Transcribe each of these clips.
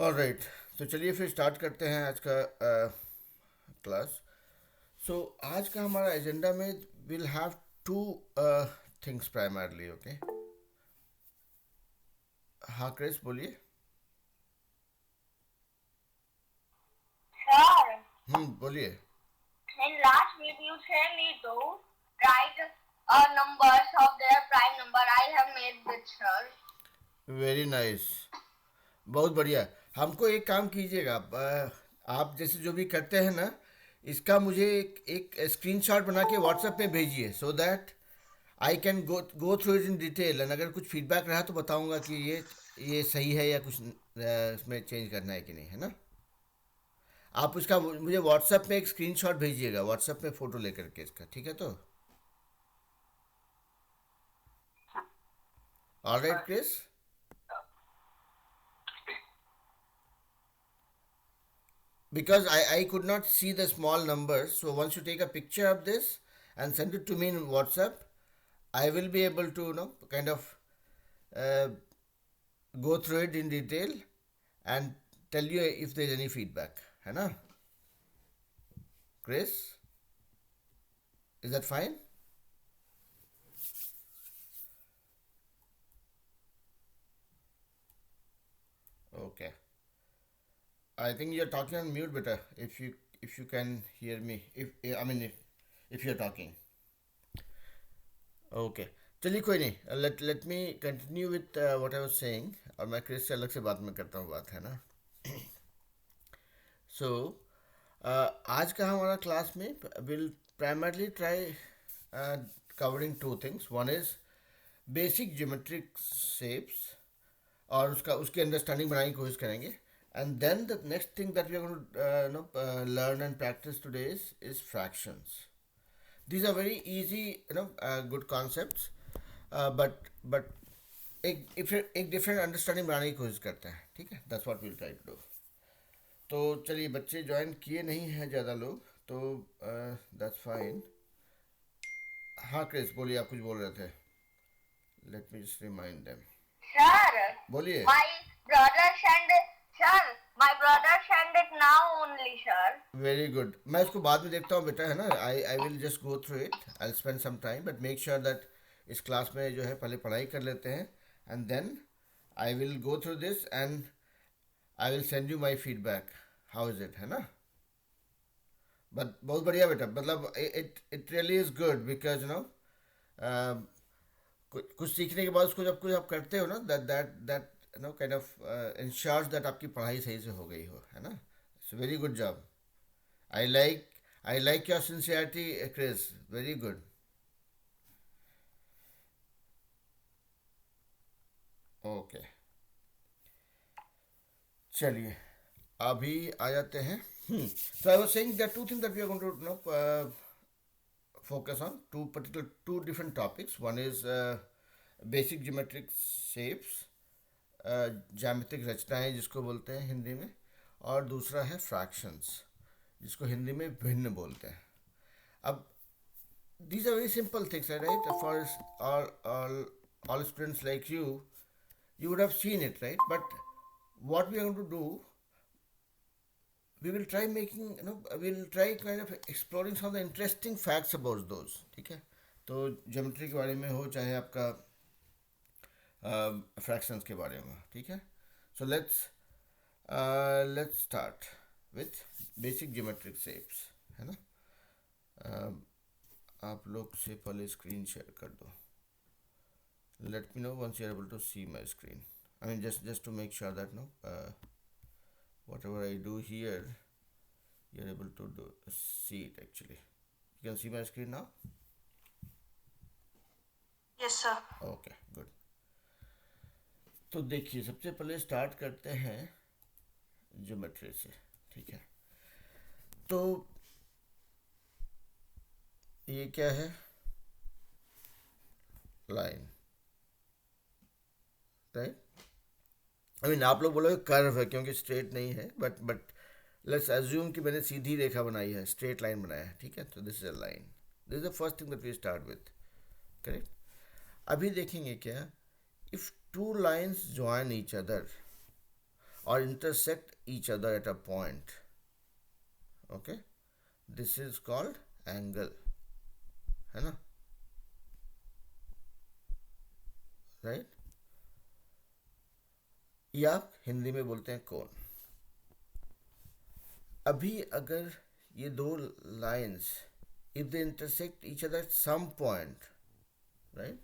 Alright, तो चलिए फिर स्टार्ट करते हैं आज का क्लास। सो आज का हमारा एजेंडा में will have two things primarily. Okay, हाँ क्रिस बोलिए। Sure. बोलिए। In last week you said me to write numbers of their prime number. I have made this, sir. Very nice, बहुत बढ़िया। हमको एक काम कीजिएगा, आप जैसे जो भी करते हैं ना, इसका मुझे एक स्क्रीनशॉट बना के व्हाट्सएप पे भेजिए, so that I can go through it in detail, and अगर कुछ फीडबैक रहा तो बताऊंगा कि ये सही है या कुछ इसमें चेंज करना है कि नहीं, है ना। आप उसका मुझे व्हाट्सएप में एक स्क्रीनशॉट भेजिएगा, व्हाट्सएप में फ़ोटो लेकर के इसका, ठीक है तो। Alright Chris. Because I could not see the small numbers, so once you take a picture of this and send it to me in WhatsApp, I will be able to kind of uh, go through it in detail and tell you if there is any feedback, है ना Chris? Is that fine? Okay, I think you're talking on mute, better if you can hear me, if you're talking. Okay, चलिए कोई नहीं, let me continue with what I was saying, और मैं Chris से अलग से बाद में करता हूँ बात, है ना। सो आज का हमारा क्लास में will primarily try covering two things. One is basic geometric shapes, और उसका उसकी अंडरस्टैंडिंग बनाने की कोशिश करेंगे। And then the next thing that we are going to learn and practice today is fractions. These are very easy, good concepts, but एक different understanding बनाने की कोशिश करते हैं, ठीक है। That's what will try to do. तो चलिए, बच्चे ज्वाइन किए नहीं हैं ज़्यादा लोग, तो दैट्स फाइन। हाँ क्रिस बोलिए, आप कुछ बोल रहे थे। Let me just remind them. Sir, बोलिए। my brother sent it. Sir, my brother sent it now only, sir. Very good, मैं इसको बाद में देखता हूँ बेटा, है ना। I will just go through it, I spend some time, but make sure that इस क्लास में जो है पहले पढ़ाई कर लेते हैं, and then I will go through this and I will send you my feedback, how is it, है ना। बट बहुत बढ़िया बेटा, मतलब it it really is good, because कुछ कुछ सीखने के बाद उसको जब कुछ आप करते हो ना, that that that kind of insures that आपकी पढ़ाई सही से हो गई हो, है ना। It's very good job. I like I like your sincerity, Chris. Very good. Okay. चलिए, अभी आ जाते हैं। So I was saying there are two things that we are going to focus on, two different topics. One is basic geometric shapes, ज्यामितिक रचनाएं जिसको बोलते हैं हिंदी में, और दूसरा है फ्रैक्शंस, जिसको हिंदी में भिन्न बोलते हैं। अब these are very simple things, right? For all students like you would have seen it, right? But what we are going to do, we will try making, we'll try kind of exploring some of the interesting facts about those, ठीक है। तो geometry के बारे में हो, चाहे आपका fractions के बारे में, ठीक है। So let's start with basic geometric shapes, है ना। आप लोग से पहले स्क्रीन शेयर कर दो। Let me know once you are able to see my screen. I mean, just to make sure that whatever I do here, you are able to see it actually. You can see my screen now. Yes, sir. Okay, good. तो देखिए, सबसे पहले start करते हैं geometry से, ठीक है। तो ये क्या है? Line, right. आई मीन आप लोग बोलोगे कर्व है क्योंकि स्ट्रेट नहीं है, बट लेट्स अज्यूम कि मैंने सीधी रेखा बनाई है, स्ट्रेट लाइन बनाया है, ठीक है। तो this is a line, this is the first thing that we start with, correct. अभी देखेंगे क्या, if two lines join each other or intersect each other at a point. Okay, this is called angle, है ना, right, या हिंदी में बोलते हैं कोण. अभी अगर ये दो lines, if they intersect each other at some point, right,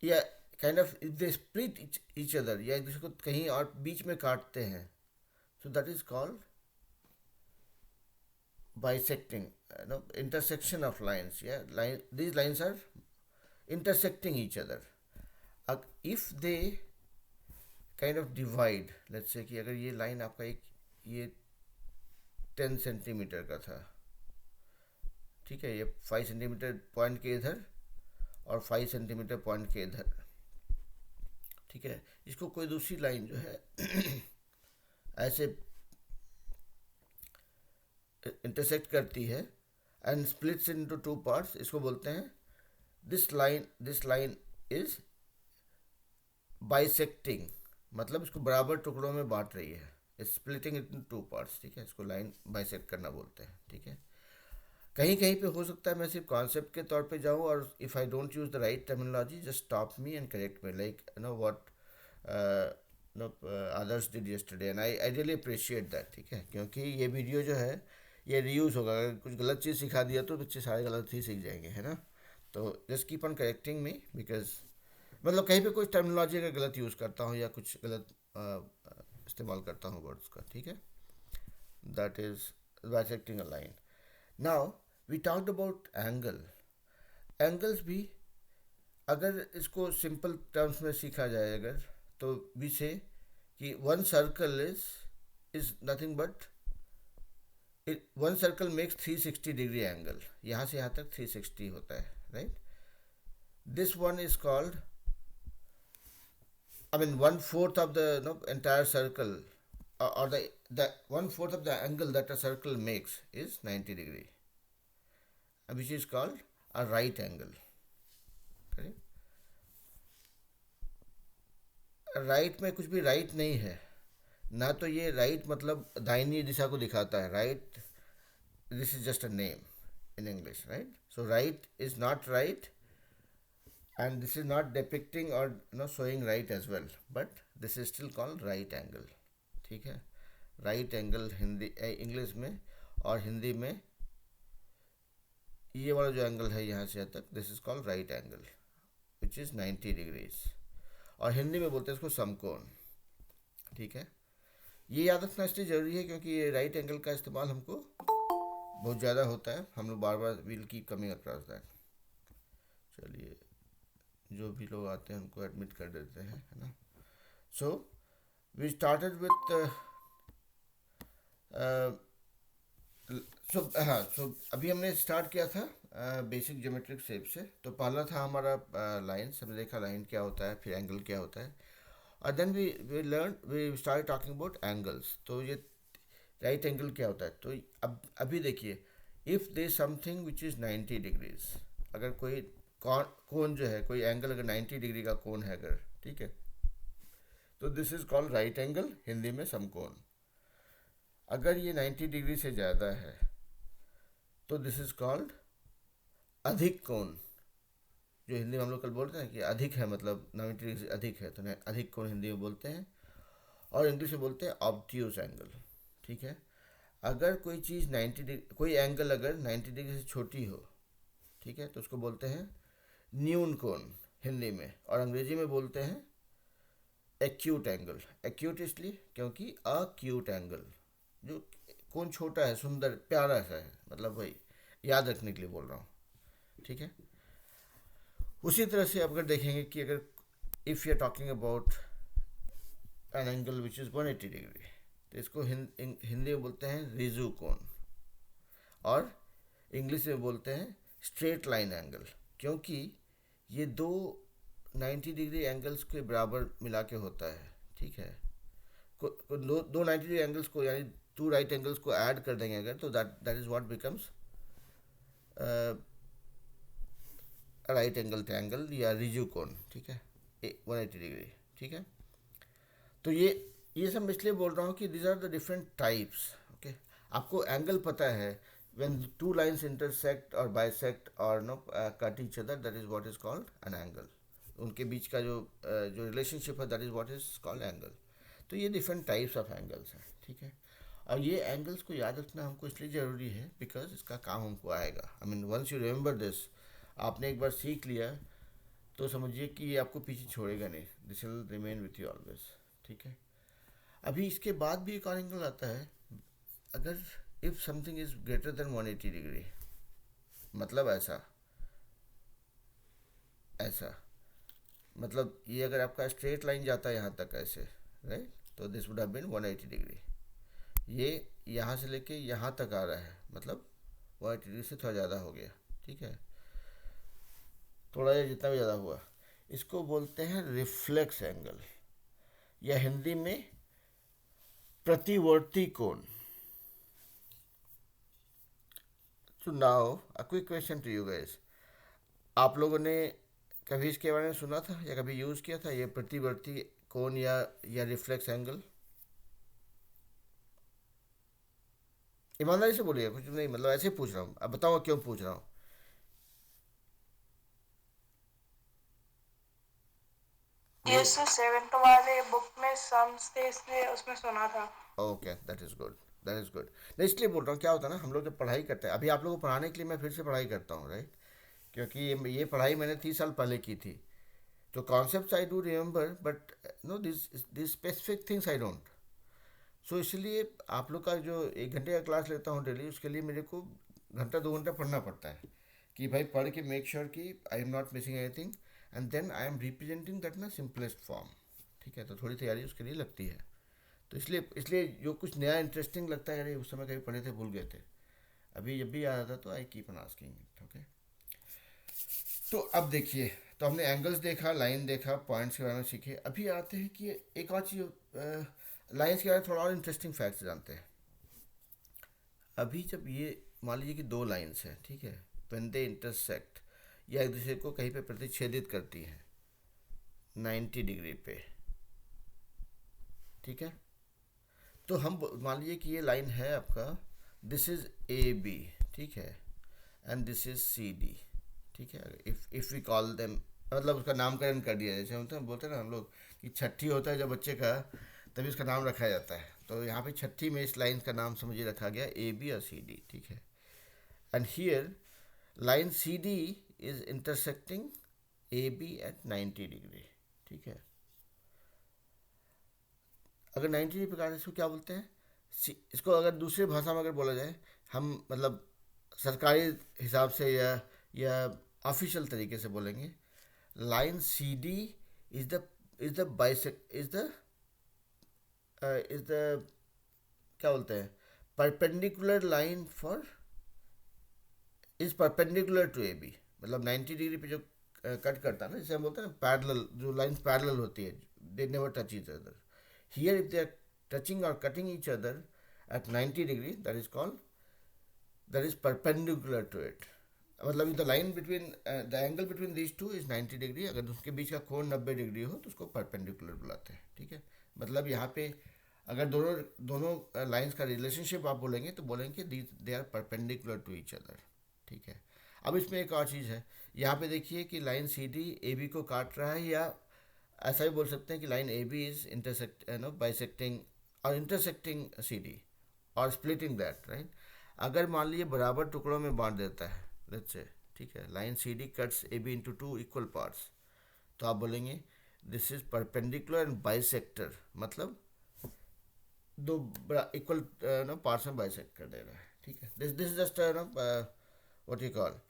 या kind of if they split each other, या एक दूसरे को कहीं और बीच में काटते हैं, so that is called bisecting, intersection of lines. Yeah, these lines are intersecting each other. If they kind of divide, let's say कि अगर ये लाइन आपका एक ये 10 सेंटीमीटर का था, ठीक है, ये 5 सेंटीमीटर पॉइंट के इधर और 5 सेंटीमीटर पॉइंट के इधर, ठीक है, इसको कोई दूसरी लाइन जो है ऐसे इंटरसेक्ट करती है and splits into two parts, इसको बोलते हैं दिस लाइन इज बाइसेक्टिंग, मतलब इसको बराबर टुकड़ों में बांट रही है, स्प्लिटिंग इनटू टू पार्ट्स, ठीक है, इसको लाइन बाइसेक्ट करना बोलते हैं, ठीक है. कहीं कहीं पे हो सकता है मैं सिर्फ कॉन्सेप्ट के तौर पे जाऊँ, और if I don't use the right terminology just stop me and correct me, like what others did yesterday, and I really appreciate that, ठीक है, क्योंकि ये वीडियो जो है ये रीयूज़ होगा. अगर कुछ गलत चीज़ सिखा दिया तो बच्चे सारे गलत ही सीख जाएंगे, है ना. तो just keep on correcting me, because मतलब कहीं पे कोई टर्मिनोलॉजी अगर गलत यूज़ करता हूँ या कुछ गलत इस्तेमाल करता हूँ वर्ड्स का, ठीक है, that is bisecting a line. Now we talked about angles भी अगर इसको सिंपल टर्म्स में सीखा जाए अगर, तो वी से कि one circle is nothing but one circle makes 360 degree angle, यहाँ से यहाँ तक 360 होता है, right. This one is called, I mean 1/4 of the entire circle, or the 1/4 of the angle that a circle makes is 90 degree, which is called a right angle. Correct? Right में कुछ भी right नहीं है ना, तो ये right मतलब दाहिनी दिशा को दिखाता है, right, this is just a name in English, right. So right is not right and this is not depicting or showing right as well, but this is still called right angle, ठीक है. right angle Hindi English में और हिंदी में ये वाला जो angle है यहाँ से यहाँ तक, this is called right angle which is 90 degrees, और हिंदी में बोलते हैं इसको समकोण, ठीक है. ये याद रखना इसलिए ज़रूरी है क्योंकि ये राइट एंगल का इस्तेमाल हमको बहुत ज़्यादा होता है, हम लोग बार बार will keep coming across that. चलिए जो भी लोग आते हैं उनको एडमिट कर देते हैं, है ना. So we started with so अभी हमने स्टार्ट किया था बेसिक ज्योमेट्रिक शेप से. तो पहला था हमारा लाइन्स, हमने देखा लाइन क्या होता है, फिर एंगल क्या होता है, और then we start talking about angles. तो ये राइट एंगल क्या होता है, तो अब अभी देखिए, if they something which is 90 degrees, अगर कोई कोण जो है, कोई एंगल अगर 90 डिग्री का कोण है अगर, ठीक है, तो this is called right angle, Hindi में समकोण. अगर ये 90 डिग्री से ज़्यादा है तो दिस इज कॉल्ड अधिक कोण, जो हिंदी में हम लोग कल बोलते हैं कि अधिक है, मतलब 90 डिग्री से अधिक है, तो अधिक कोण हिंदी में बोलते हैं, और इंग्लिश में बोलते हैं ऑब्ट्यूज एंगल, ठीक है. अगर कोई चीज़ 90 डिग्री, कोई एंगल अगर 90 डिग्री से छोटी हो, ठीक है, तो उसको बोलते हैं न्यून कोण हिंदी में, और अंग्रेजी में बोलते हैं एक्यूट एंगल. एक्यूट इसलिए क्योंकि अक्यूट एंगल, जो कोण छोटा है, सुंदर प्यारा सा है, मतलब वही याद रखने के लिए बोल रहा हूँ, ठीक है. उसी तरह से अगर देखेंगे कि अगर if you are talking about an angle which is 180 degree, तो इसको हिंदी में बोलते हैं रिजु कोण, और इंग्लिश में बोलते हैं स्ट्रेट लाइन एंगल, क्योंकि ये दो 90 डिग्री एंगल्स के बराबर मिला के होता है, ठीक है. दो 90 डिग्री एंगल्स को, यानी टू राइट एंगल्स को ऐड कर देंगे अगर, तो that is what becomes right angle triangle या रिजु कोण, ठीक है, 180 डिग्री, ठीक है. तो ये सब मैं इसलिए बोल रहा हूँ कि these are the different types. Okay, आपको एंगल पता है, when two lines intersect or bisect or no cut each other, that is what is called an angle. उनके बीच का जो रिलेशनशिप है, that is what is called angle. तो ये different types of angles हैं, ठीक है। और ये एंगल्स को याद रखना हमको इसलिए ज़रूरी है बिकॉज इसका काम हमको आएगा। I mean once you remember this, आपने एक बार सीख लिया तो समझिए कि ये आपको पीछे छोड़ेगा नहीं, this will remain with you always, ठीक है। अभी इसके बाद भी एक और एंगल आता है, अगर if something is greater than 180 degree, मतलब ऐसा ऐसा मतलब ये अगर आपका स्ट्रेट लाइन जाता है यहाँ तक ऐसे, राइट, तो this would have been 180 degree. ये यहाँ से लेके यहाँ तक आ रहा है, मतलब 180 डिग्री से थोड़ा ज़्यादा हो गया, ठीक है, थोड़ा या जितना भी ज़्यादा हुआ, इसको बोलते हैं रिफ्लेक्स एंगल, या हिंदी में प्रतिवर्ती कोण। तो now a quick question to you guys, आप लोगों ने कभी इसके बारे में सुना था या कभी यूज़ किया था ये प्रतिवर्ती कोण या रिफ्लेक्स एंगल? ईमानदारी से बोलिए, कुछ नहीं, मतलब ऐसे ही पूछ रहा हूँ, अब बताओ क्यों पूछ रहा हूँ। ये सर सेवेंथ वाले बुक में सम्स थे इसलिए उसमें सुना था। Okay, that is good, that is good. नहीं, इसलिए बोल रहा हूँ, क्या होता है ना, हम लोग जब पढ़ाई करते हैं, अभी आप लोगों को पढ़ाने के लिए मैं फिर से पढ़ाई करता हूँ, राइट, क्योंकि ये पढ़ाई मैंने 30 साल पहले की थी, तो concept I do remember, but no this specific things I don't. So इसलिए आप लोग का जो 1 घंटे का क्लास लेता हूँ डेली, उसके लिए मेरे को घंटा 2 घंटा पढ़ना पड़ता है कि भाई पढ़ के मेक श्योर कि I am not missing anything, and then I am representing that ना सिंपलेस्ट फॉर्म, ठीक है। तो थोड़ी तैयारी उसके लिए लगती है, तो इसलिए जो कुछ नया इंटरेस्टिंग लगता है, अरे उस समय कभी पढ़े थे भूल गए थे, अभी जब भी याद आता तो I keep on asking it, okay. तो अब देखिए, तो हमने एंगल्स देखा, लाइन देखा, पॉइंट्स के बारे में सीखे, अभी आते हैं कि एक और चीज़, लाइन्स के बारे में थोड़ा और इंटरेस्टिंग फैक्ट्स जानते हैं। अभी जब ये मान लीजिए कि दो लाइन्स हैं, ठीक है, व्हेन दे इंटरसेक्ट, या एक दूसरे को कहीं पे प्रतिच्छेदित करती हैं 90 डिग्री पे, ठीक है, तो हम मान लीजिए कि ये लाइन है आपका, दिस इज ए बी, ठीक है, and this is C D, ठीक है। इफ़ वी कॉल देम, मतलब उसका नामकरण कर दिया, जैसे होता है, बोलते हैं ना हम लोग कि छठी होता है जब बच्चे का, तभी उसका नाम रखा जाता है, तो यहाँ पे छठी में इस लाइन का नाम समझिए रखा गया ए बी और सी डी, ठीक है। And here line C D is intersecting A B at 90 degree, ठीक है। अगर 90 डिग्री प्रकार इसको क्या बोलते हैं, इसको अगर दूसरी भाषा में अगर बोला जाए, हम मतलब सरकारी हिसाब से या ऑफिशियल तरीके से बोलेंगे, line C D is the bisect is the क्या बोलते हैं, perpendicular line for, is perpendicular to A B, मतलब 90 डिग्री पे जो कट करता है ना, जैसे हम बोलते हैं ना पैरेलल, जो लाइन पैरेलल होती है, they never touch each other. Here if they are touching और cutting each other at 90 degree, that is perpendicular to it, मतलब the line between the angle between these two is 90 degree, अगर उसके बीच का कोण 90 degree हो तो उसको perpendicular बुलाते हैं, ठीक है। मतलब यहाँ पे अगर दोनों दोनों लाइंस का रिलेशनशिप आप बोलेंगे तो बोलेंगे they are perpendicular to each other, ठीक है। अब इसमें एक और चीज़ है, यहाँ पे देखिए कि line C D A B को काट रहा है, या ऐसा भी बोल सकते हैं कि line A B is bisecting और इंटरसेक्टिंग सी डी और स्प्लिटिंग दैट, राइट। अगर मान लीजिए बराबर टुकड़ों में बांट देता है, लेट्स से, ठीक है, line C D cuts A B into 2 equal parts, तो आप बोलेंगे this is perpendicular and bisector, मतलब दो इक्वल नो पार्ट्स में बाइसेक्ट कर दे रहा है, ठीक है। This is just no what you call,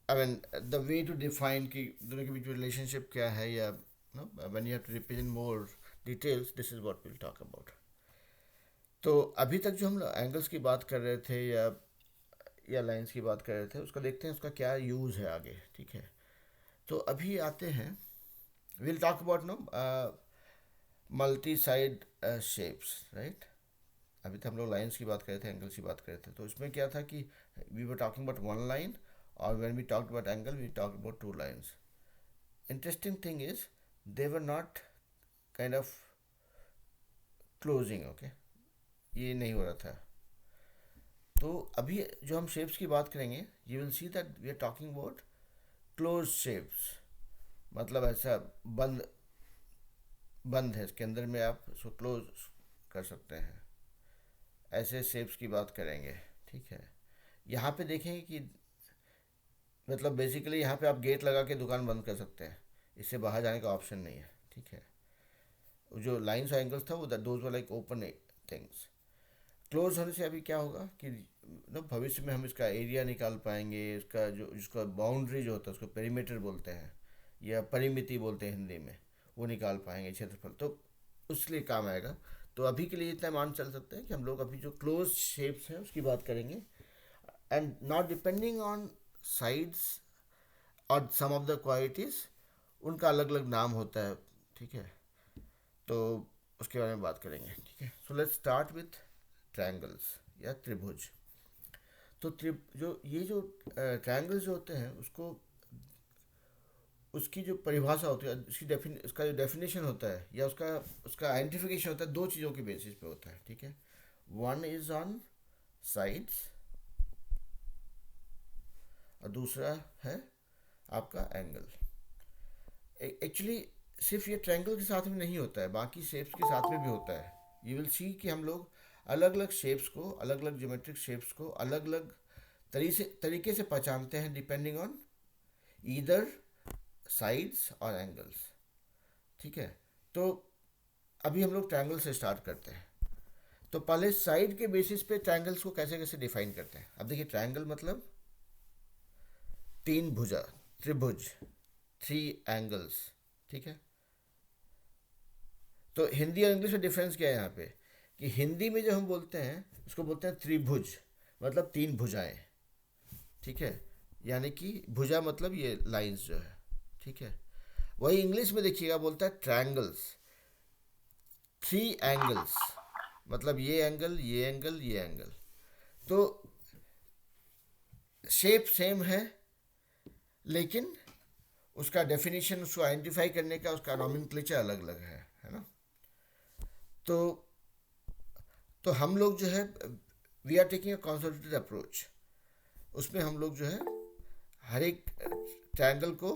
I mean the way to define कि दोनों के बीच रिलेशनशिप क्या है, या no when you have to represent more details, this is what will talk about. तो अभी तक जो हम एंगल्स की बात कर रहे थे या लाइंस की बात कर रहे थे, उसका देखते हैं उसका क्या यूज़ है आगे, ठीक है। तो अभी आते हैं, will talk about no multi side shapes, right. अभी तक हम लोग लाइंस की बात कर रहे थे, एंगल्स की बात कर रहे थे, तो इसमें क्या था कि we were talking about one line, और when we talked about angle we talk about two lines. Interesting thing is they were not kind of closing, okay, ये नहीं हो रहा था। तो अभी जो हम शेप्स की बात करेंगे, you will see that we are talking about close shapes, मतलब ऐसा बंद बंद है, इसके अंदर में आप उसको क्लोज कर सकते हैं, ऐसे शेप्स की बात करेंगे। ठीक है, यहाँ पे देखेंगे कि मतलब बेसिकली यहाँ पे आप गेट लगा के दुकान बंद कर सकते हैं, इससे बाहर जाने का ऑप्शन नहीं है। ठीक है, जो लाइन्स और एंगल्स था वो those were like open things. Close होने से अभी क्या होगा कि भविष्य में हम इसका एरिया निकाल पाएंगे, इसका जो जिसका बाउंड्री जो होता है उसको पेरीमीटर बोलते हैं या परिमिति बोलते हैं हिंदी में, वो निकाल पाएंगे, क्षेत्रफल, तो उसके लिए काम आएगा। तो अभी के लिए इतना मान चल सकते हैं कि हम लोग अभी जो क्लोज शेप्स हैं उसकी बात करेंगे, and not depending on sides और सम ऑफ द क्वालिटीज़, उनका अलग अलग नाम होता है। ठीक है, तो उसके बारे में बात करेंगे। ठीक है, so let's start with triangles या त्रिभुज। तो जो ये जो ट्रायंगल्स जो होते हैं उसको, उसकी जो परिभाषा होती है, उसका जो डेफिनेशन होता है या उसका उसका आइडेंटिफिकेशन होता है, दो चीज़ों के बेसिस पे होता है। ठीक है, वन इज ऑन साइड्स और दूसरा है आपका एंगल। एक्चुअली सिर्फ ये ट्रायंगल के साथ में नहीं होता है, बाकी शेप्स के साथ में भी होता है। यू विल सी कि हम लोग अलग अलग शेप्स को, अलग अलग ज्योमेट्रिक शेप्स को अलग अलग तरीके से पहचानते हैं, डिपेंडिंग ऑन ईदर साइड्स और एंगल्स। ठीक है, तो अभी हम लोग ट्रायंगल से स्टार्ट करते हैं। तो पहले साइड के बेसिस पे ट्रायंगल्स को कैसे कैसे डिफाइन करते हैं। अब देखिए, ट्रायंगल मतलब तीन भुजा, त्रिभुज, थ्री एंगल्स। ठीक है, तो हिंदी और इंग्लिश में डिफरेंस क्या है यहाँ पे, कि हिंदी में जो हम बोलते हैं उसको बोलते हैं त्रिभुज, मतलब तीन भुजाएं। ठीक है, यानी कि भुजा मतलब ये लाइंस जो है। ठीक है, वही इंग्लिश में देखिएगा बोलता है ट्रायंगल्स, थ्री एंगल्स, मतलब ये एंगल, ये एंगल, ये एंगल। तो शेप सेम है, लेकिन उसका डेफिनेशन, उसको आइडेंटिफाई करने का उसका नॉमेनक्लेचर अलग अलग है ना। तो हम लोग जो है, we are taking a consolidated approach. उसमें हम लोग जो है हर एक ट्रायंगल को,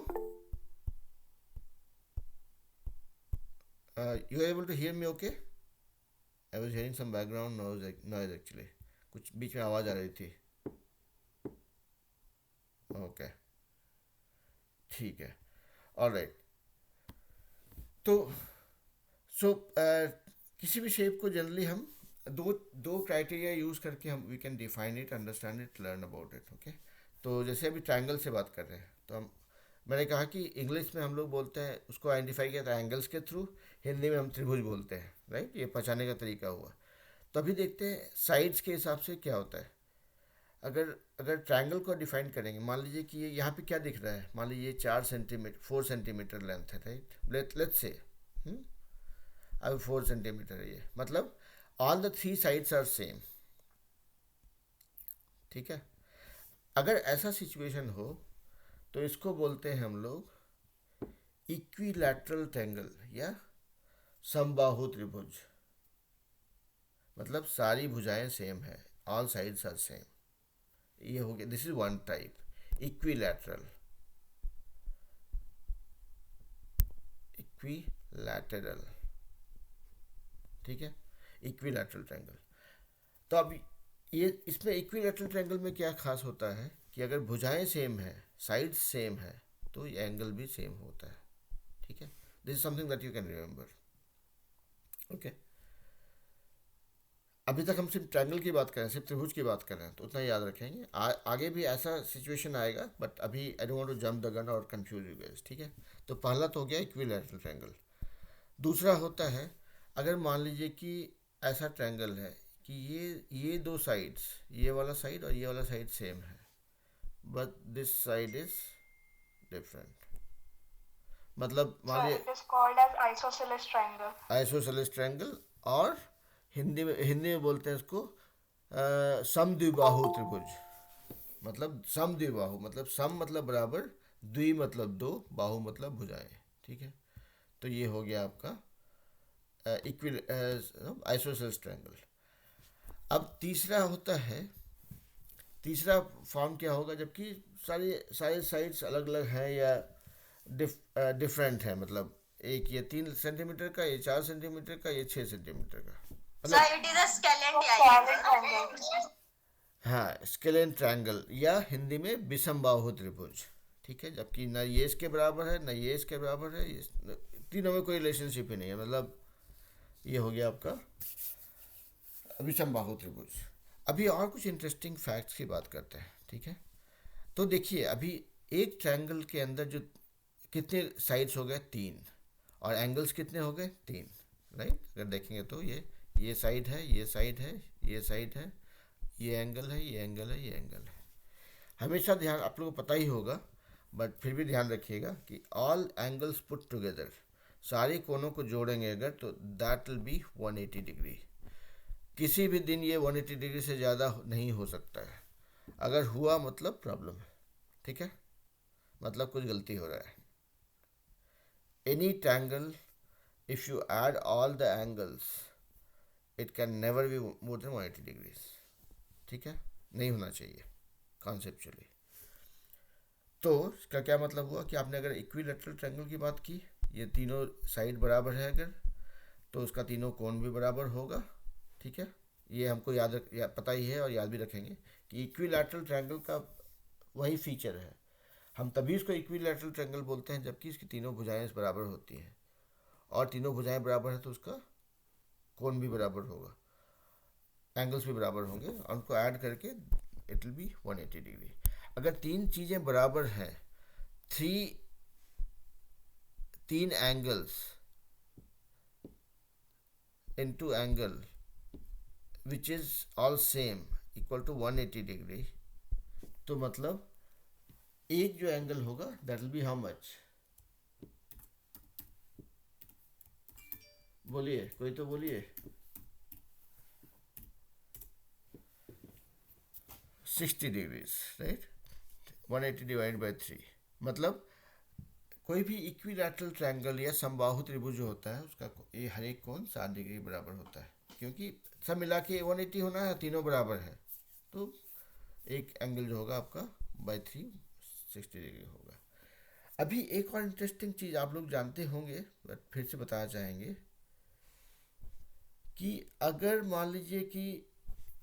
you are able to hear me okay? I was hearing some background noise actually, कुछ बीच में आवाज़ आ रही थी। ओके, ठीक है, ऑलराइट। तो किसी भी शेप को जनरली हम दो क्राइटेरिया यूज़ करके हम we can define it, understand it, learn about it. Okay, तो जैसे अभी ट्रायंगल से बात कर रहे हैं, तो मैंने कहा कि इंग्लिश में हम लोग बोलते हैं, उसको आइडेंटिफाई किया था एंगल्स के थ्रू, हिंदी में हम त्रिभुज बोलते हैं, राइट। ये पहचाने का तरीका हुआ। तो अभी देखते हैं साइड्स के हिसाब से क्या होता है। अगर अगर ट्रायंगल को डिफाइन करेंगे, मान लीजिए कि ये यहाँ पे क्या दिख रहा है, मान लीजिए 4 सेंटीमीटर लेंथ है, राइट। लेट्स से अब 4 सेंटीमीटर है ये, मतलब all the three sides are same. ठीक है, अगर ऐसा सिचुएशन हो तो इसको बोलते हैं हम लोग इक्विलैटरल ट्रायंगल या समबाहु त्रिभुज, मतलब सारी भुजाएं सेम है, ऑल साइड्स आर सेम। ये हो गया, this is one type, equilateral. Equilateral, ठीक है, इक्विलैटरल ट्रायंगल। तो अब ये इसमें इक्विलैटरल ट्रायंगल में क्या खास होता है कि अगर भुजाएं सेम है, साइड्स सेम है, तो ये एंगल भी सेम होता है। ठीक है, this is something that you can remember. Okay, अभी तक हम सिर्फ ट्रायंगल की बात कर रहे हैं, सिर्फ त्रिभुज की बात कर रहे हैं, तो उतना याद रखेंगे। आगे भी ऐसा सिचुएशन आएगा, बट अभी I don't want to jump the gun और कंफ्यूज यू गाइस। ठीक है, तो पहला तो हो गया इक्विलैटरल ट्रायंगल। दूसरा होता है, अगर मान लीजिए कि ऐसा ट्रायंगल है कि ये दो साइड्स, ये वाला साइड और ये वाला साइड सेम है, but this side is different. मतलब मान Sir, लीजिए it is called as isosceles triangle. Isosceles triangle, और हिंदी में बोलते हैं इसको समद्विबाहु त्रिभुज। मतलब समद्विबाहु मतलब सम मतलब बराबर, द्वि मतलब दो, बाहु मतलब भुजाएं। ठीक है, तो ये हो गया आपका इक्विल आइसोसेलेस ट्रायंगल। अब तीसरा होता है, तीसरा फॉर्म क्या होगा, जबकि सारे सारे साइड्स अलग अलग हैं या डिफरेंट है, मतलब एक ये 3 सेंटीमीटर का, ये 4 सेंटीमीटर का, ये 6 सेंटीमीटर का, So मतलब it is a scalene Scalene triangle. triangle. हाँ स्केलेन ट्रायंगल या हिंदी में विषमबाहु त्रिभुज, ठीक है। जबकि ना ये इसके बराबर है ना ये इसके बराबर है, ये तीनों में कोई रिलेशनशिप ही नहीं है, मतलब ये हो गया आपका विषमबाहु त्रिभुज। अभी और कुछ इंटरेस्टिंग फैक्ट्स की बात करते हैं, ठीक है। तो देखिए अभी एक ट्रायंगल के अंदर जो कितने साइड्स हो गए, 3, और एंगल्स कितने हो गए, 3, राइट। अगर देखेंगे तो ये साइड है, ये साइड है, ये साइड है, ये एंगल है, ये एंगल है, ये एंगल है। हमेशा ध्यान, आप लोगों को पता ही होगा बट फिर भी ध्यान रखिएगा कि ऑल एंगल्स पुट टुगेदर, सारे कोनों को जोड़ेंगे अगर तो दैट विल बी 180 डिग्री। किसी भी दिन ये 180 डिग्री से ज़्यादा नहीं हो सकता है, अगर हुआ मतलब प्रॉब्लम है, ठीक है, मतलब कुछ गलती हो रहा है। Any triangle if you add all the angles it can never be more than 180 degrees, ठीक है, नहीं होना चाहिए कॉन्सेप्चुअली। तो इसका क्या मतलब हुआ कि आपने अगर इक्विलैटरल ट्रायंगल की बात की, ये तीनों साइड बराबर है अगर, तो उसका तीनों कोण भी बराबर होगा, ठीक है। ये हमको पता ही है और याद भी रखेंगे कि इक्विलैटरल ट्रायंगल का वही फीचर है, हम तभी इसको इक्विलैटरल ट्रायंगल बोलते हैं जबकि इसकी तीनों भुजाएं बराबर होती हैं, और तीनों भुजाएं बराबर है तो उसका कोण भी बराबर होगा, एंगल्स भी बराबर होंगे, और उनको ऐड करके इट विल बी 180 डिग्री। अगर तीन चीज़ें बराबर हैं, तीन angles into angle which is all same equal to 180 degree, तो मतलब एक जो एंगल होगा that will be how much, बोलिए, कोई तो बोलिए, 60 डिग्रीज, राइट। 180 डिवाइड बाई 3, मतलब कोई भी इक्विलैटरल ट्रायंगल या समबाहु त्रिभुज जो होता है उसका ये हर एक कोण 60 डिग्री बराबर होता है, क्योंकि सब मिला के 180 होना है, तीनों बराबर है, तो एक एंगल जो होगा आपका बाई 3 60 डिग्री होगा। अभी एक और इंटरेस्टिंग चीज़ आप लोग जानते होंगे बट फिर से बताना चाहेंगे कि अगर मान लीजिए कि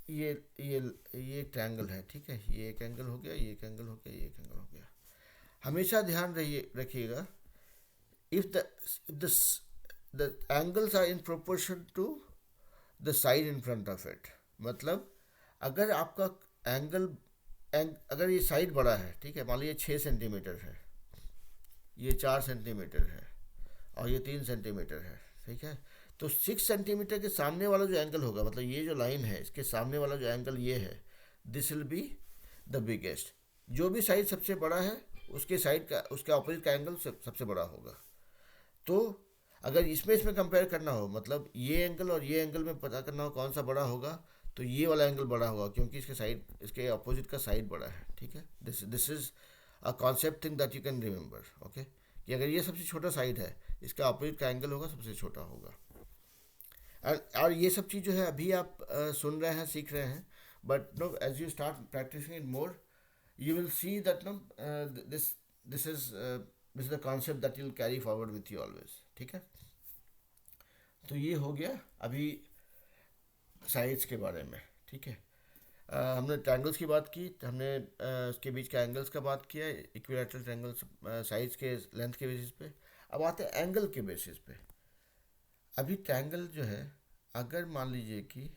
ये ट्रायंगल है, ठीक है, ये एक एंगल हो गया, ये एक एंगल हो गया, ये एक एंगल हो गया, हमेशा ध्यान रखिएगा if the angles are in proportion to the side in front of it, मतलब अगर आपका अगर ये साइड बड़ा है, ठीक है, मान लीजिए 6 सेंटीमीटर है, ये 4 सेंटीमीटर है और ये 3 सेंटीमीटर है, ठीक है, तो 6 सेंटीमीटर के सामने वाला जो एंगल होगा, मतलब ये जो लाइन है इसके सामने वाला जो एंगल ये है, this will be the biggest. जो भी साइड सबसे बड़ा है उसके साइड का, उसके ऑपोजिट का एंगल सबसे बड़ा होगा। तो अगर इसमें कंपेयर करना हो, मतलब ये एंगल और ये एंगल में पता करना हो कौन सा बड़ा होगा, तो ये वाला एंगल बड़ा होगा क्योंकि इसके ऑपोजिट का साइड बड़ा है, ठीक है। This is a concept thing that you can remember, okay, कि अगर ये सबसे छोटा साइड है इसका ऑपोजिट का एंगल होगा सबसे छोटा होगा। और ये सब चीज़ जो है अभी आप सुन रहे हैं, सीख रहे हैं, but no as you start practicing it more you will see that no this is the concept that you'll carry forward with you always, ठीक है। तो ये हो गया अभी साइड्स के बारे में, ठीक है। हमने ट्रायंगल्स की बात की, हमने उसके बीच के एंगल्स का बात किया, इक्विलैटरल ट्रायंगल्स साइड्स के लेंथ के बेसिस पे। अब आते हैं एंगल के बेसिस पे। अभी ट्रायंगल जो है, अगर मान लीजिए कि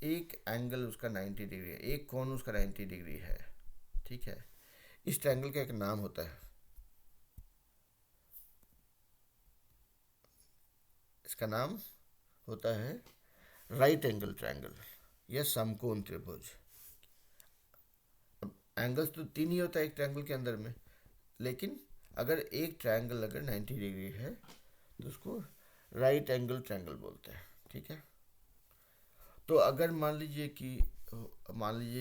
एक एंगल उसका 90 डिग्री है, एक कोण उसका 90 डिग्री है, ठीक है, इस ट्रायंगल का एक नाम होता है, इसका नाम होता है राइट एंगल ट्रायंगल या समकोण त्रिभुज। एंगल्स तो 3 ही होता है एक ट्रायंगल के अंदर में, लेकिन अगर एक ट्रायंगल अगर 90 डिग्री है तो उसको राइट एंगल ट्रायंगल बोलते हैं, ठीक है। तो अगर मान लीजिए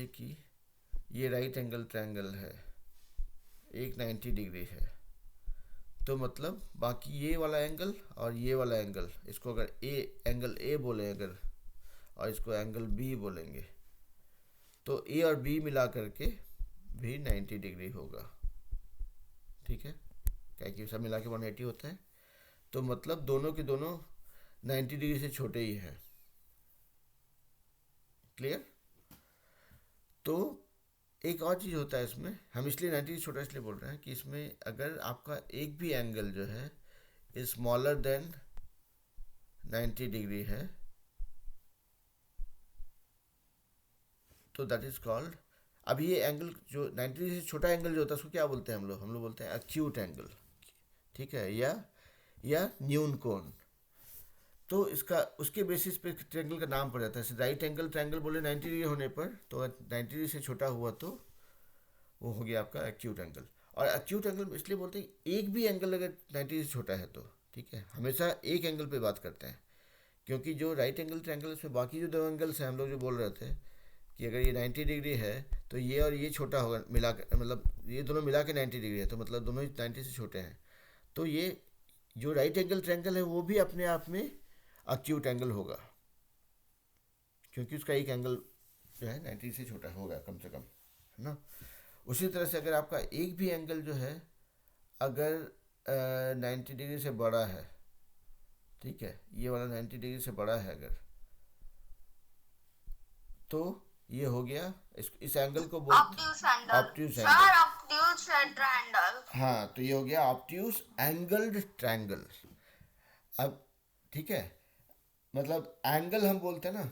कि ये राइट एंगल ट्रायंगल है, एक 90 डिग्री है, तो मतलब बाकी ये वाला एंगल और ये वाला एंगल, इसको अगर ए एंगल ए बोले अगर, और इसको एंगल बी बोलेंगे, तो ए और बी मिला करके भी 90 डिग्री होगा। ठीक है, क्या कि सब मिला के 180 होता है, तो मतलब दोनों के दोनों 90 डिग्री से छोटे ही हैं। क्लियर? तो एक और चीज़ होता है इसमें, हम इसलिए 90 छोटा इसलिए बोल रहे हैं कि इसमें अगर आपका एक भी एंगल जो है स्मॉलर देन 90 डिग्री है, तो दैट इज कॉल्ड, अब ये एंगल जो 90 डिग्री से छोटा एंगल जो होता है उसको क्या बोलते हैं हम लोग बोलते हैं एक्यूट एंगल। ठीक है, या न्यून कोण। तो इसका उसके बेसिस पे ट्रायंगल का नाम पड़ जाता है। राइट एंगल ट्रायंगल बोले 90 डिग्री होने पर, तो 90 डिग्री से छोटा हुआ तो वो हो गया आपका एक्यूट एंगल। और एक्यूट एंगल इसलिए बोलते हैं एक भी एंगल अगर 90 डिग्री से छोटा है तो, ठीक है, हमेशा एक एंगल पे बात करते हैं, क्योंकि जो राइट एंगल ट्रायंगल उसमें बाकी जो दो एंगल्स हैं हम लोग जो बोल रहे थे कि अगर ये 90 डिग्री है तो ये और ये छोटा होगा मिला के, मतलब ये दोनों मिला के 90 डिग्री है, तो मतलब दोनों ही 90 से छोटे हैं। तो ये जो राइट एंगल ट्रायंगल है वो भी अपने आप में एक्यूट एंगल होगा, क्योंकि उसका एक एंगल जो है 90 से छोटा होगा कम से कम, है ना। उसी तरह से अगर आपका एक भी एंगल जो है अगर 90 डिग्री से बड़ा है, ठीक है, ये वाला 90 डिग्री से बड़ा है अगर, तो ये हो गया, इस एंगल को बोलते Obtuse angle. Obtuse Sir, angle. obtuse triangle. हाँ, तो ये हो गया ऑब्ट्यूज एंगल्ड ट्रायंगल। अब ठीक है, मतलब एंगल हम बोलते हैं ना,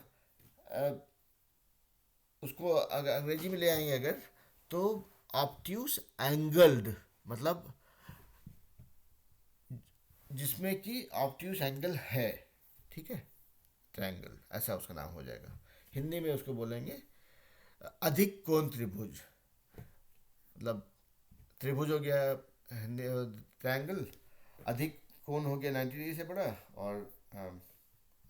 उसको अगर अंग्रेजी में ले आएंगे अगर, तो ऑब्ट्यूज एंगल्ड मतलब जिसमें कि ऑब्ट्यूज एंगल है, ठीक है, ट्रायंगल ऐसा उसका नाम हो जाएगा। हिंदी में उसको बोलेंगे अधिक कोण त्रिभुज। मतलब त्रिभुज हो गया हिंदी ट्रायंगल, अधिक कोण हो गया 90 डिग्री से बड़ा, और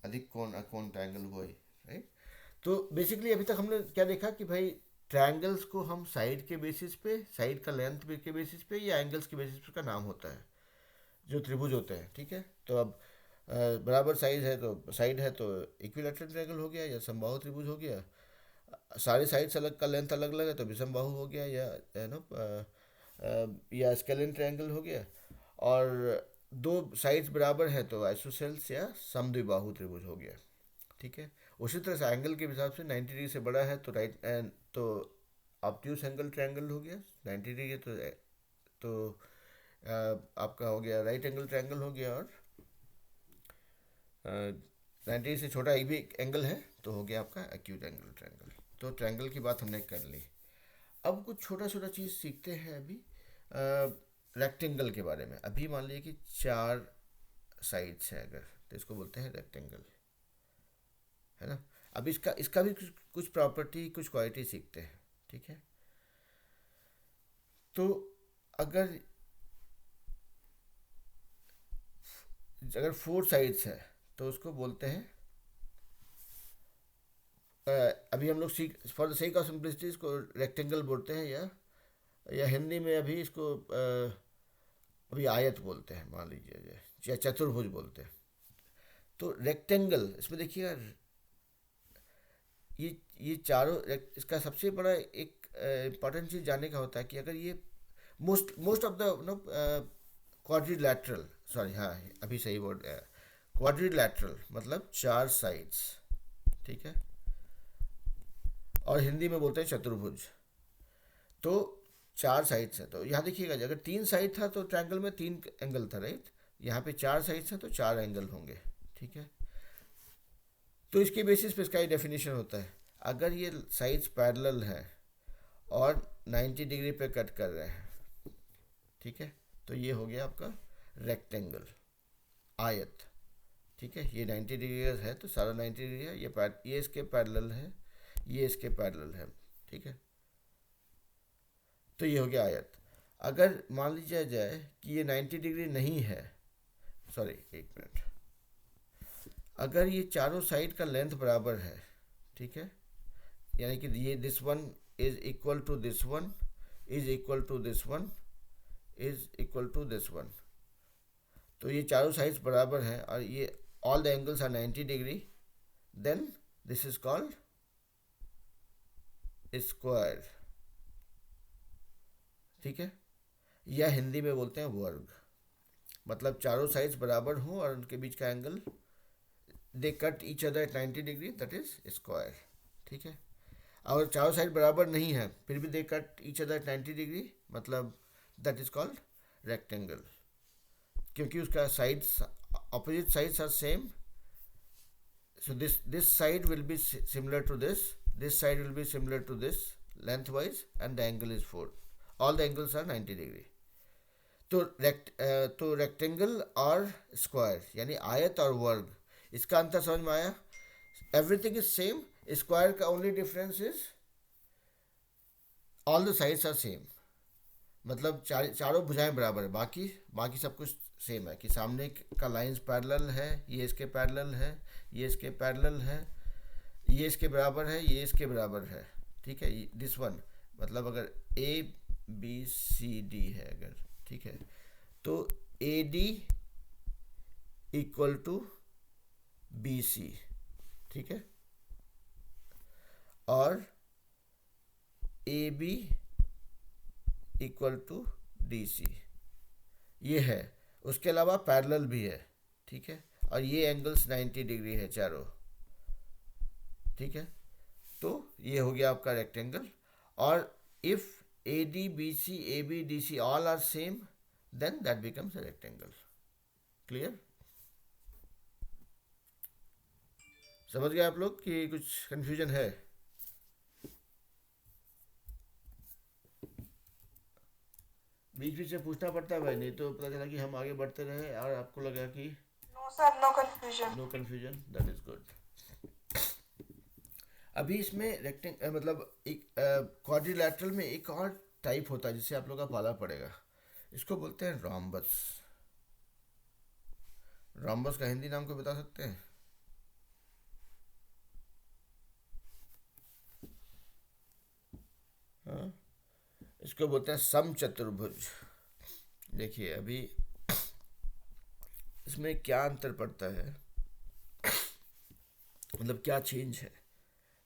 अधिक कोण ट्रायंगल हुआ ही, राइट। तो बेसिकली अभी तक हमने क्या देखा कि भाई ट्रायंगल्स को हम साइड के बेसिस पे, साइड का लेंथ के बेसिस पे या एंगल्स के बेसिस पे का नाम होता है जो त्रिभुज होते हैं। ठीक है, तो अब बराबर साइज है तो साइड है तो इक्विलैटरल ट्रायंगल हो गया या समबाहु त्रिभुज हो गया। सारे साइड्स अलग का लेंथ अलग अलग है तो विषमबाहु हो गया, या या स्केलिन ट्रायंगल हो गया। और दो साइड्स बराबर है तो आइसोसेल्स या समद्विबाहु त्रिभुज हो गया। ठीक है, उसी तरह से एंगल के हिसाब से 90 डिग्री से बड़ा है तो राइट एंड तो ऑब्ट्यूज एंगल ट्रायंगल हो गया, 90 डिग्री तो आपका हो गया राइट एंगल ट्रायंगल हो गया, और 90 से छोटा एक भी एंगल है तो हो गया आपका एक्यूट एंगल ट्रायंगल। तो ट्रायंगल की बात हमने कर ली। अब कुछ छोटा छोटा चीज़ सीखते हैं अभी रेक्टेंगल के बारे में। अभी मान लीजिए कि 4 साइड्स हैं अगर, तो इसको बोलते हैं रेक्टेंगल, है ना। अब इसका भी कुछ प्रॉपर्टी कुछ क्वालिटी सीखते हैं। ठीक है, तो अगर 4 साइड्स है तो उसको बोलते हैं अभी हम लोग सीख for the sake of simplicity इसको रेक्टेंगल बोलते हैं, या हिंदी में अभी इसको अभी आयत बोलते हैं मान लीजिए, या चतुर्भुज बोलते हैं। तो रेक्टेंगल इसमें देखिएगा, ये चारों इसका सबसे बड़ा एक इम्पॉर्टेंट चीज़ जानने का होता है कि अगर ये most of the quadrilateral, sorry हाँ अभी सही वर्ड है, क्वाड्रिलैटरल मतलब 4 साइड्स, ठीक है, और हिंदी में बोलते हैं चतुर्भुज। तो 4 साइड्स है, तो यहाँ देखिएगा अगर 3 साइड था तो ट्रायंगल में 3 एंगल था, राइट। यहाँ पे 4 साइड्स हैं तो 4 एंगल होंगे। ठीक है, तो इसके बेसिस पे इसका ही डेफिनेशन होता है। अगर ये साइड्स पैरेलल हैं और 90 डिग्री पे कट कर रहे हैं, ठीक है, तो ये हो गया आपका रेक्टेंगल, आयत। ठीक है, ये 90 डिग्री है तो सारा 90 डिग्री है, ये इसके पैरेलल है, ये इसके पैरेलल है। ठीक है, तो ये हो गया आयत। अगर मान लीजिए जाए कि ये 90 डिग्री नहीं है, सॉरी एक मिनट, अगर ये चारों साइड का लेंथ बराबर है, ठीक है, यानी कि ये this one is equal to this one is equal to this one is equal to this one, तो ये चारों साइड्स बराबर हैं और ये all the angles are 90 degree, then this is called square, ठीक है, या हिंदी में बोलते हैं वर्ग। मतलब चारों साइड्स बराबर हों और उनके बीच का angle they cut each other at 90 degree, that is square, ठीक है। अगर चारों साइड बराबर नहीं है फिर भी they cut each other at 90 degree, मतलब दैट इज कॉल्ड रेक्टेंगल, क्योंकि उसका sides opposite sides are same. So this side will be similar to this side will be similar to this lengthwise, and the angle is 4. All the angles are 90 degree. तो rectangle और square यानी आयत और वर्ग, इसका अंतर समझ में आया? एवरीथिंग इज सेम, स्क्वायर का only difference is all the sides are same, मतलब चारों भुजाएं बराबर है, बाकी सब कुछ सेम है कि सामने का लाइंस पैरेलल है, ये इसके पैरेलल है, ये इसके पैरेलल है, ये इसके बराबर है, ये इसके बराबर है, ठीक है। दिस वन मतलब अगर ए बी सी डी है अगर, ठीक है, तो A D equal to B C, ठीक है, और A B equal to D C, ये है। उसके अलावा पैरेलल भी है, ठीक है, और ये एंगल्स 90 डिग्री है चारों, ठीक है। तो ये हो गया आपका रेक्टेंगल। और if A D B C A B D C all are same, then that becomes a rectangle. Clear? समझ गए आप लोग कि कुछ कंफ्यूजन है? बीच बीच से पूछना पड़ता है भाई, नहीं तो पता चला कि हम आगे बढ़ते रहे और आपको लगा कि no sir, no confusion. No confusion, that is good. अभी इसमें मतलब एक क्वाड्रिलैटरल में एक और टाइप होता है जिसे आप लोग का पाला पड़ेगा, इसको बोलते हैं रॉम्बस। रॉम्बस का हिंदी नाम को बता सकते हैं? हाँ, इसको बोलते हैं समचतुर्भुज। देखिए अभी इसमें क्या अंतर पड़ता है, मतलब क्या चेंज है।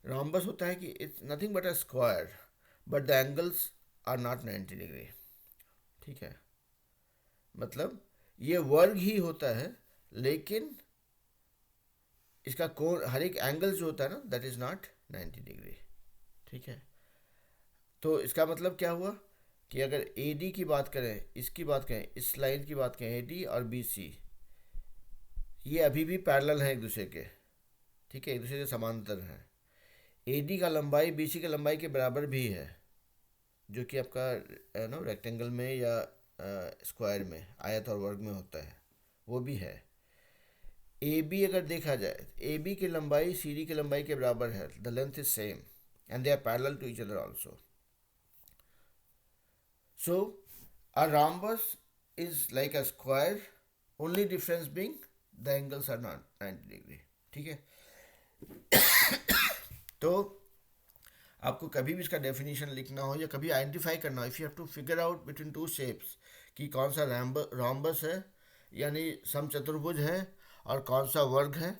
रॉम्बस होता है कि it's nothing but a square but the angles are not 90 degree, ठीक है, मतलब ये वर्ग ही होता है लेकिन इसका कोण, हर एक एंगल जो होता है ना, दैट इज नॉट 90 डिग्री, ठीक है। तो इसका मतलब क्या हुआ कि अगर ए डी की बात करें, इसकी बात करें, इस लाइन की बात करें, ए डी और बी सी, ये अभी भी पैरेलल हैं एक दूसरे के, ठीक है, एक दूसरे के समांतर हैं। ए डी का लंबाई बी सी की लंबाई के बराबर भी है, जो कि आपका नो रेक्टेंगल में या स्क्वायर में, आयत और वर्ग में होता है, वो भी है। ए बी अगर देखा जाए, ए बी की लंबाई सी डी की लंबाई के बराबर है, the length is same and they are parallel to each other also. So a rhombus is like a square, only difference being the angles are not 90 degree, ठीक है। तो आपको कभी भी इसका डेफिनेशन लिखना हो या कभी आइडेंटिफाई करना हो, if you have to figure out between two shapes कि कौन सा रॉम्बस है यानी समचतुर्भुज है और कौन सा वर्ग है,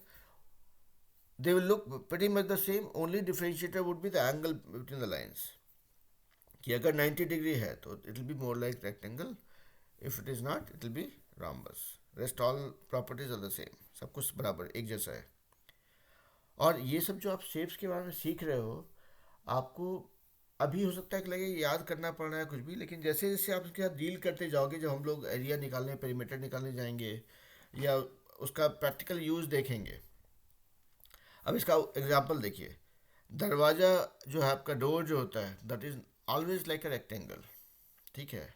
they will look pretty much the same, only differentiator would be the angle between the lines, कि अगर 90 डिग्री है तो it will be more like rectangle, if it is not it will be rhombus, rest all properties are the same, सब कुछ बराबर एक जैसा है। और ये सब जो आप शेप्स के बारे में सीख रहे हो, आपको अभी हो सकता है कि लगे याद करना पड़ रहा है कुछ भी, लेकिन जैसे जैसे आप उसके साथ डील करते जाओगे, जब हम लोग एरिया निकालने, पेरीमीटर निकालने जाएंगे या उसका प्रैक्टिकल यूज़ देखेंगे। अब इसका एग्जाम्पल देखिए, दरवाज़ा जो है आपका, डोर जो होता है, that is always like a rectangle, ठीक है,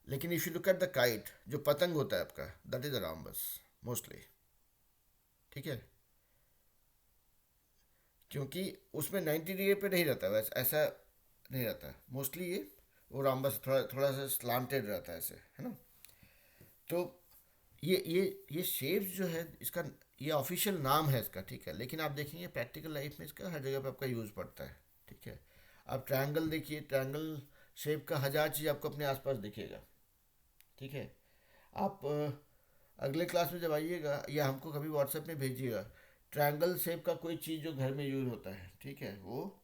लेकिन if you look at the kite, जो पतंग होता है आपका, that is a rhombus mostly, ठीक है, क्योंकि उसमें 90 डिग्री पे नहीं रहता, वैसे ऐसा नहीं रहता मोस्टली, ये वो रॉम्बस थोड़ा थोड़ा सा स्लांटेड रहता है ऐसे, है ना। तो ये शेप्स जो है, इसका ये ऑफिशियल नाम है इसका, ठीक है, लेकिन आप देखेंगे प्रैक्टिकल लाइफ में इसका हर जगह पे आपका यूज़ पड़ता है, ठीक है। आप ट्रायंगल देखिए, ट्रायंगल शेप का हज़ार चीज़ आपको अपने आसपास दिखेगा, ठीक है। आप अगले क्लास में जब आइएगा या हमको कभी व्हाट्सएप में भेजिएगा, ट्रायंगल शेप का कोई चीज़ जो घर में यूज़ होता है, ठीक है, वो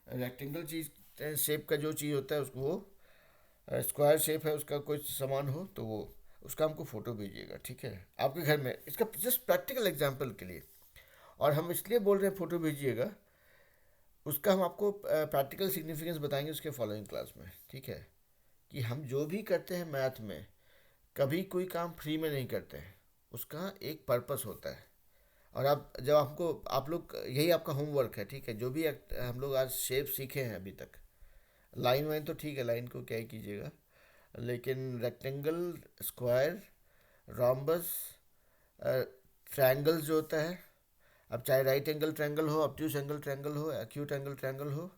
रेक्टेंगल चीज़ शेप का जो चीज़ होता है उसको, वो स्क्वायर शेप है उसका कोई सामान हो तो वो उसका हमको फ़ोटो भेजिएगा, ठीक है, आपके घर में, इसका जस्ट प्रैक्टिकल एग्जांपल के लिए। और हम इसलिए बोल रहे हैं फ़ोटो भेजिएगा, उसका हम आपको प्रैक्टिकल सिग्निफिकेंस बताएंगे उसके फॉलोइंग क्लास में, ठीक है, कि हम जो भी करते हैं मैथ में, कभी कोई काम फ्री में नहीं करते हैं, उसका एक पर्पस होता है। और आप जब आपको, आप लोग, यही आपका होमवर्क है, ठीक है, जो भी हम लोग आज शेप सीखे हैं अभी तक, लाइन वाइन तो ठीक है, लाइन को क्या ही कीजिएगा, लेकिन रेक्टेंगल, स्क्वायर, रॉम्बस, ट्रायंगल जो होता है, अब चाहे राइट एंगल ट्रायंगल हो, ऑब्ट्यूस एंगल ट्रायंगल हो, एक्यूट एंगल ट्रायंगल हो,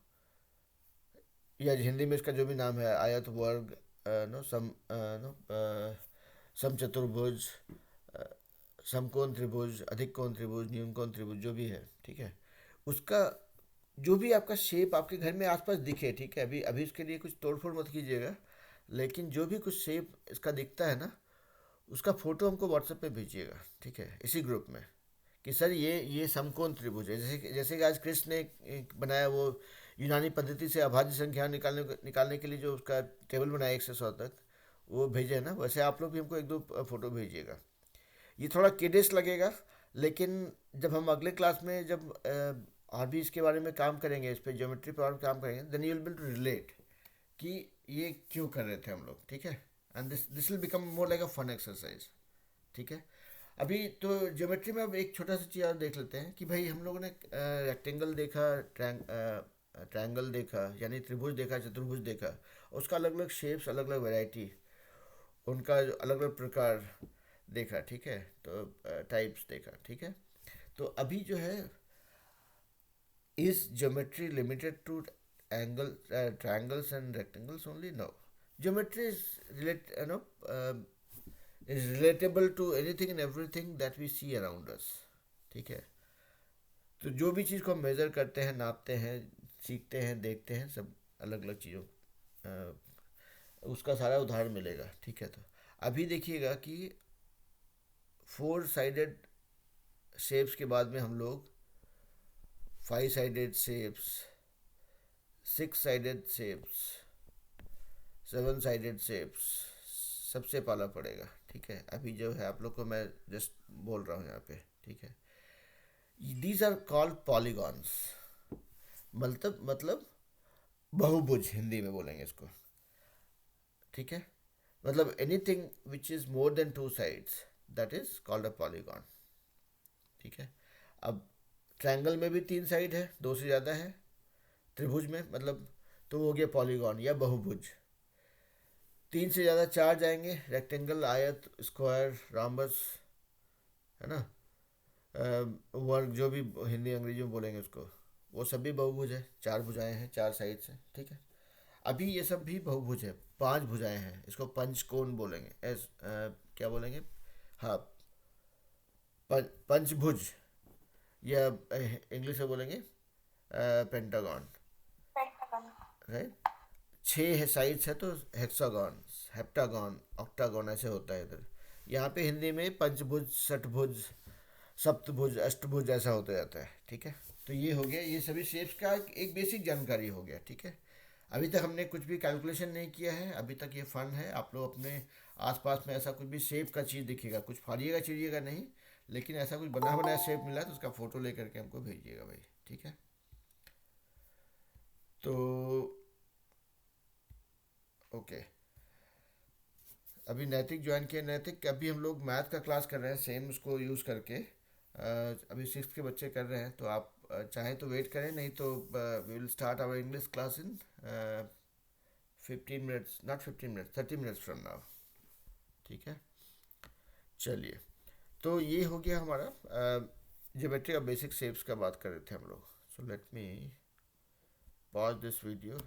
या हिंदी में इसका जो भी नाम है, आयत, वर्ग, नो सम, नो समचतुर्भुज, समकोण त्रिभुज, अधिक कोण त्रिभुज, न्यून कोण त्रिभुज, जो भी है, ठीक है, उसका जो भी आपका शेप आपके घर में आसपास दिखे, ठीक है, अभी अभी इसके लिए कुछ तोड़फोड़ मत कीजिएगा, लेकिन जो भी कुछ शेप इसका दिखता है ना, उसका फ़ोटो हमको व्हाट्सएप पे भेजिएगा, ठीक है, इसी ग्रुप में, कि सर ये समकोण त्रिभुज है, जैसे जैसे कि आज कृष्ण ने एक बनाया वो यूनानी पद्धति से अभाज्य संख्या निकालने के लिए जो उसका टेबल बनाया 1 से 100 तक, वो भेजे ना, वैसे आप लोग भी हमको एक दो फोटो भेजिएगा। ये थोड़ा किडिश लगेगा, लेकिन जब हम अगले क्लास में जब और भी इसके बारे में काम करेंगे, इस पर ज्योमेट्री पर और काम करेंगे, then you will be to relate कि ये क्यों कर रहे थे हम लोग, ठीक है, and this will become more like a fun exercise, ठीक है। अभी तो ज्योमेट्री में अब एक छोटा सा चीज़ और देख लेते हैं कि भाई हम लोगों ने रेक्टेंगल देखा, ट्रायंगल देखा, यानी त्रिभुज देखा, चतुर्भुज देखा, उसका अलग अलग शेप्स, अलग अलग वैरायटी, उनका अलग अलग प्रकार देखा, ठीक है, तो टाइप्स देखा, ठीक है। तो अभी जो है, is geometry limited to angle, triangles and rectangles only? No, geometry is relate no is relatable to anything and everything that we see around us, ठीक है। तो जो भी चीज़ को हम मेज़र करते हैं, नापते हैं, सीखते हैं, देखते हैं, सब अलग अलग चीज़ों उसका सारा उदाहरण मिलेगा, ठीक है। तो अभी देखिएगा कि 4 साइडेड शेप्स के बाद में हम लोग 5 sided shapes, 6 sided shapes, 7 sided shapes, सबसे पाला पड़ेगा, ठीक है। अभी जो है आप लोग को मैं जस्ट बोल रहा हूँ यहाँ पे, ठीक है। दीज आर कॉल्ड पॉलीगॉन्स, मतलब बहुभुज, हिंदी में बोलेंगे इसको, ठीक है, मतलब anything which is more than 2 sides, that is called a polygon, ठीक है। अब ट्रायंगल में भी 3 साइड है, 2 से ज़्यादा है, त्रिभुज में मतलब, तो हो गया पॉलीगॉन या बहुभुज। 3 से ज़्यादा 4 जाएंगे, रेक्टेंगल, आयत, स्क्वायर, रॉम्बस, है ना, वर्ग, जो भी हिंदी अंग्रेजी में बोलेंगे उसको, वो सब भी बहुभुज है, 4 भुजाएं हैं, 4 साइड से, ठीक है। अभी ये सब भी बहुभुज है, 5 भुजाएं हैं, इसको पंचकोण बोलेंगे, क्या बोलेंगे, हाँ, पंचभुज, या इंग्लिश में बोलेंगे पेंटागन, राइट। 6 साइड्स है तो हेक्सागन, हेप्टागन, ऑक्टागन ऐसे होता है इधर। यहाँ पे हिंदी में पंचभुज, षटभुज, सप्तभुज, अष्टभुज ऐसा होता जाता है, ठीक है। तो ये हो गया, ये सभी शेप्स का एक बेसिक जानकारी हो गया, ठीक है। अभी तक हमने कुछ भी कैलकुलेशन नहीं किया है, अभी तक ये फन है। आप लोग अपने आसपास में ऐसा कुछ भी शेप का चीज़ दिखेगा, कुछ फाड़िएगा चिड़िएगा नहीं, लेकिन ऐसा कुछ बना बनाया शेप मिला तो उसका फ़ोटो लेकर के हमको भेजिएगा भाई, ठीक है। तो ओके, अभी नैतिक ज्वाइन किया, नैतिक अभी हम लोग मैथ का क्लास कर रहे हैं, सेम उसको यूज़ करके, अभी 6th के बच्चे कर रहे हैं, तो आप चाहें तो वेट करें, नहीं तो we will start our English class in 15 minutes, not 15 minutes, 30 minutes from now, ठीक है। चलिए, तो ये हो गया हमारा ज्योमेट्री का बेसिक शेप्स का बात कर रहे थे हम लोग। So let me pause this video.